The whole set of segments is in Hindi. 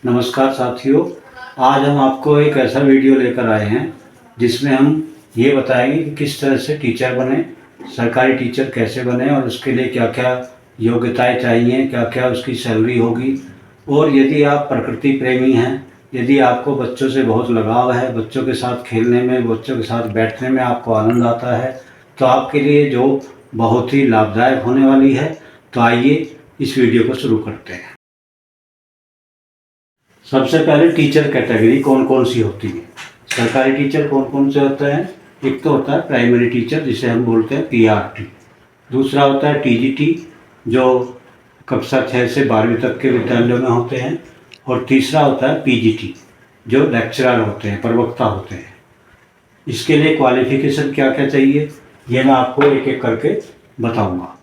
नमस्कार साथियों, आज हम आपको एक ऐसा वीडियो लेकर आए हैं जिसमें हम ये बताएंगे कि किस तरह से टीचर बने, सरकारी टीचर कैसे बने और उसके लिए क्या क्या योग्यताएं चाहिए, क्या क्या उसकी सैलरी होगी। और यदि आप प्रकृति प्रेमी हैं, यदि आपको बच्चों से बहुत लगाव है, बच्चों के साथ खेलने में, बच्चों के साथ बैठने में आपको आनंद आता है, तो आपके लिए जो बहुत ही लाभदायक होने वाली है। तो आइए इस वीडियो को शुरू करते हैं। सबसे पहले टीचर कैटेगरी कौन कौन सी होती है। सरकारी टीचर कौन कौन से होते हैं। एक तो होता है प्राइमरी टीचर, जिसे हम बोलते हैं पीआरटी। दूसरा होता है टीजीटी, जो कक्षा 6 से 12वीं तक के विद्यालयों में होते हैं। और तीसरा होता है पीजीटी, जो लेक्चरर होते हैं, प्रवक्ता होते हैं। इसके लिए क्वालिफिकेशन क्या क्या चाहिए, ये मैं आपको एक एक करके बताऊंगा।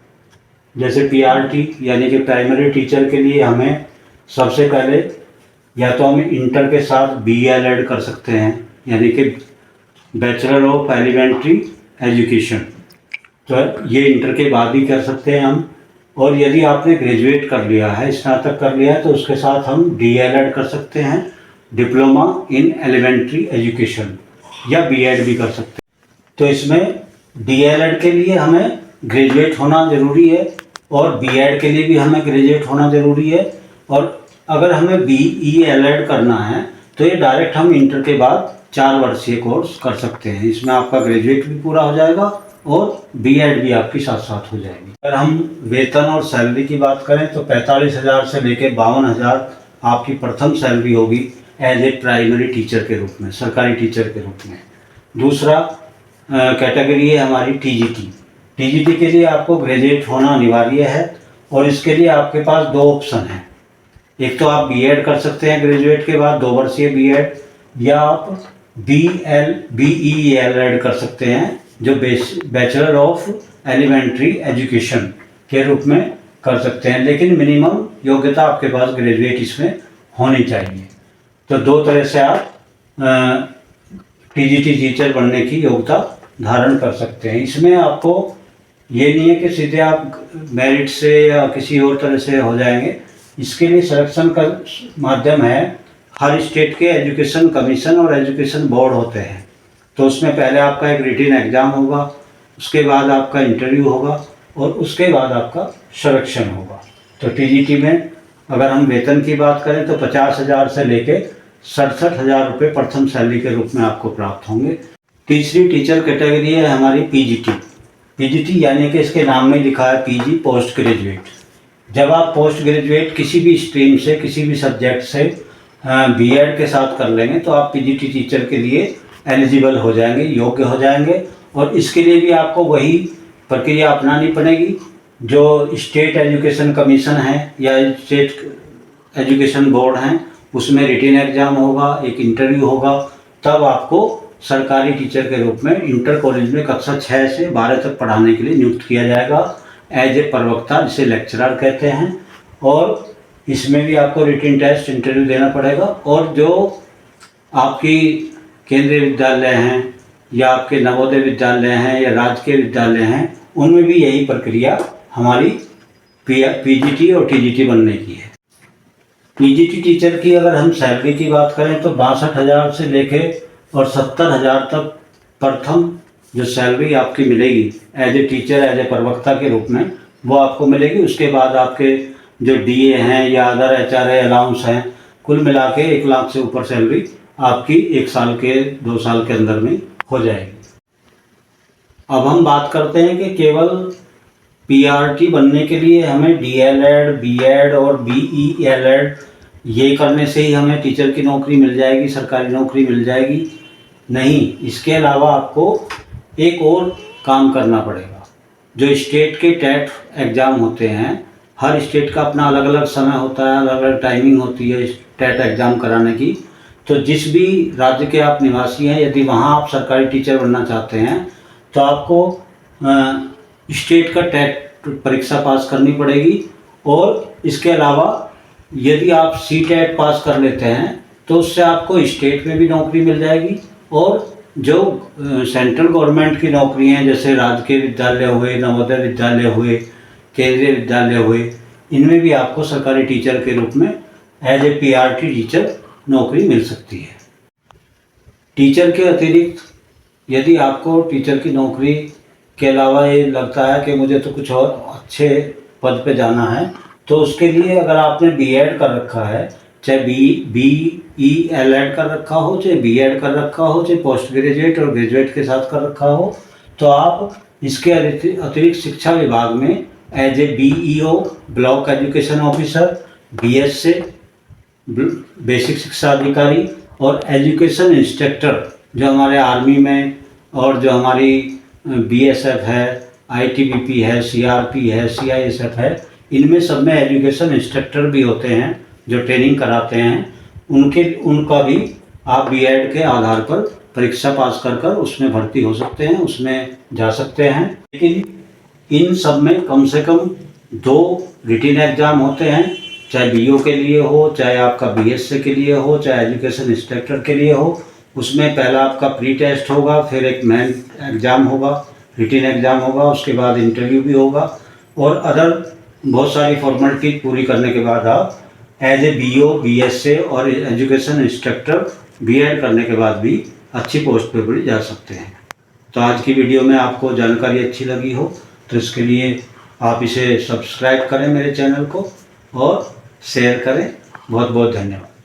जैसे पीआरटी यानी कि प्राइमरी टीचर के लिए हमें सबसे पहले या तो हम इंटर के साथ BL ऐड कर सकते हैं, यानी कि बैचलर ऑफ एलिमेंट्री एजुकेशन। तो ये इंटर के बाद ही कर सकते हैं हम। और यदि आपने ग्रेजुएट कर लिया है, स्नातक कर लिया है, तो उसके साथ हम DL ऐड कर सकते हैं, डिप्लोमा इन एलिमेंट्री एजुकेशन, या BEd भी कर सकते हैं। तो इसमें DL ऐड के लिए हमें ग्रेजुएट होना ज़रूरी है और BEd के लिए भी हमें ग्रेजुएट होना ज़रूरी है। और अगर हमें BEl ऐड करना है तो ये डायरेक्ट हम इंटर के बाद 4 वर्षीय कोर्स कर सकते हैं। इसमें आपका ग्रेजुएट भी पूरा हो जाएगा और BEd भी आपकी साथ साथ हो जाएगी। अगर हम वेतन और सैलरी की बात करें तो 45,000 से लेकर 52,000 आपकी प्रथम सैलरी होगी एज ए प्राइमरी टीचर के रूप में, सरकारी टीचर के रूप में। दूसरा कैटेगरी है हमारी टीजीटी। टीजीटी के लिए आपको ग्रेजुएट होना अनिवार्य है और इसके लिए आपके पास 2 ऑप्शन हैं। एक तो आप BEd कर सकते हैं ग्रेजुएट के बाद, 2 वर्षीय BEd, या आप BEl ऐड कर सकते हैं, जो बैचलर ऑफ एलिमेंट्री एजुकेशन के रूप में कर सकते हैं। लेकिन मिनिमम योग्यता आपके पास ग्रेजुएट इसमें होनी चाहिए। तो 2 तरह से आप टीजीटी टीचर बनने की योग्यता धारण कर सकते हैं। इसमें आपको ये नहीं है कि सीधे आप मेरिट से या किसी और तरह से हो जाएंगे। इसके लिए सिलेक्शन का माध्यम है, हर स्टेट के एजुकेशन कमीशन और एजुकेशन बोर्ड होते हैं। तो उसमें पहले आपका एक रिटन एग्ज़ाम होगा, उसके बाद आपका इंटरव्यू होगा और उसके बाद आपका सिलेक्शन होगा। तो टीजीटी में अगर हम वेतन की बात करें तो 50,000 से लेके 67,000 रुपये प्रथम सैलरी के रूप में आपको प्राप्त होंगे। तीसरी टीचर कैटेगरी है हमारी पीजीटी। पीजीटी यानी कि इसके नाम में लिखा है पीजी, पोस्ट ग्रेजुएट। जब आप पोस्ट ग्रेजुएट किसी भी स्ट्रीम से, किसी भी सब्जेक्ट से BEd के साथ कर लेंगे तो आप पीजीटी टीचर के लिए एलिजिबल हो जाएंगे, योग्य हो जाएंगे। और इसके लिए भी आपको वही प्रक्रिया अपनानी पड़ेगी जो स्टेट एजुकेशन कमीशन है या स्टेट एजुकेशन बोर्ड हैं, उसमें रिटन एग्ज़ाम होगा, एक इंटरव्यू होगा, तब आपको सरकारी टीचर के रूप में इंटर कॉलेज में कक्षा 6 से 12 तक पढ़ाने के लिए नियुक्त किया जाएगा एज ए प्रवक्ता, जिसे लेक्चरर कहते हैं। और इसमें भी आपको रिटन टेस्ट, इंटरव्यू देना पड़ेगा। और जो आपकी केंद्रीय विद्यालय हैं या आपके नवोदय विद्यालय हैं या राजकीय विद्यालय हैं, उनमें भी यही प्रक्रिया हमारी पीजीटी और टीजीटी बनने की है। पीजीटी टीचर की अगर हम सैलरी की बात करें तो 62,000 से लेके और 70,000 तक प्रथम जो सैलरी आपकी मिलेगी as a teacher, as a प्रवक्ता के रूप में, वो आपको मिलेगी। उसके बाद आपके जो DA हैं या अदर HRA अलाउंस हैं, कुल मिला के 1 लाख से ऊपर सैलरी आपकी 1 साल के 2 साल के अंदर में हो जाएगी। अब हम बात करते हैं कि केवल पीआरटी बनने के लिए हमें DL ऐड, BEd और BEl ऐड ये करने से ही हमें टीचर की नौकरी मिल जाएगी, सरकारी नौकरी मिल जाएगी? नहीं, इसके अलावा आपको एक और काम करना पड़ेगा। जो स्टेट के टेट एग्ज़ाम होते हैं, हर स्टेट का अपना अलग अलग समय होता है, अलग अलग टाइमिंग होती है टेट एग्ज़ाम कराने की। तो जिस भी राज्य के आप निवासी हैं, यदि वहाँ आप सरकारी टीचर बनना चाहते हैं तो आपको स्टेट का टेट परीक्षा पास करनी पड़ेगी। और इसके अलावा यदि आप CTET पास कर लेते हैं तो उससे आपको स्टेट में भी नौकरी मिल जाएगी। और जो सेंट्रल गवर्नमेंट की नौकरी हैं, जैसे राजकीय विद्यालय हुए, नवोदय विद्यालय हुए, केंद्रीय विद्यालय हुए, इनमें भी आपको सरकारी टीचर के रूप में एज ए पीआरटी टीचर नौकरी मिल सकती है। टीचर के अतिरिक्त यदि आपको टीचर की नौकरी के अलावा ये लगता है कि मुझे तो कुछ और अच्छे पद पे जाना है, तो उसके लिए अगर आपने बीएड कर रखा है, चाहे BELED कर रखा हो, चाहे बीएड कर रखा हो, चाहे पोस्ट ग्रेजुएट और ग्रेजुएट के साथ कर रखा हो, तो आप इसके अतिरिक्त शिक्षा विभाग में as a BEO block education officer, BSc basic शिक्षा अधिकारी और एजुकेशन इंस्ट्रक्टर जो हमारे आर्मी में और जो हमारी BSF है, ITBP है, CRP है, CISF है, इनमें सब में एजुकेशन इंस्ट्रक्टर भी होते हैं जो ट्रेनिंग कराते हैं। उनका भी आप बीएड के आधार पर परीक्षा पास कर उसमें भर्ती हो सकते हैं, उसमें जा सकते हैं। लेकिन इन सब में कम से कम 2 रिटन एग्ज़ाम होते हैं, चाहे BO के लिए हो, चाहे आपका BSc के लिए हो, चाहे एजुकेशन इंस्ट्रक्टर के लिए हो। उसमें पहला आपका प्री टेस्ट होगा, फिर एक मेन एग्ज़ाम होगा, रिटन एग्ज़ाम होगा, उसके बाद इंटरव्यू भी होगा और अदर बहुत सारी फॉर्मेलिटी पूरी करने के बाद आप एज ए BO BSc और एजुकेशन इंस्ट्रक्टर बीएड करने के बाद भी अच्छी पोस्ट पे भी जा सकते हैं। तो आज की वीडियो में आपको जानकारी अच्छी लगी हो तो इसके लिए आप इसे सब्सक्राइब करें मेरे चैनल को और शेयर करें। बहुत बहुत धन्यवाद।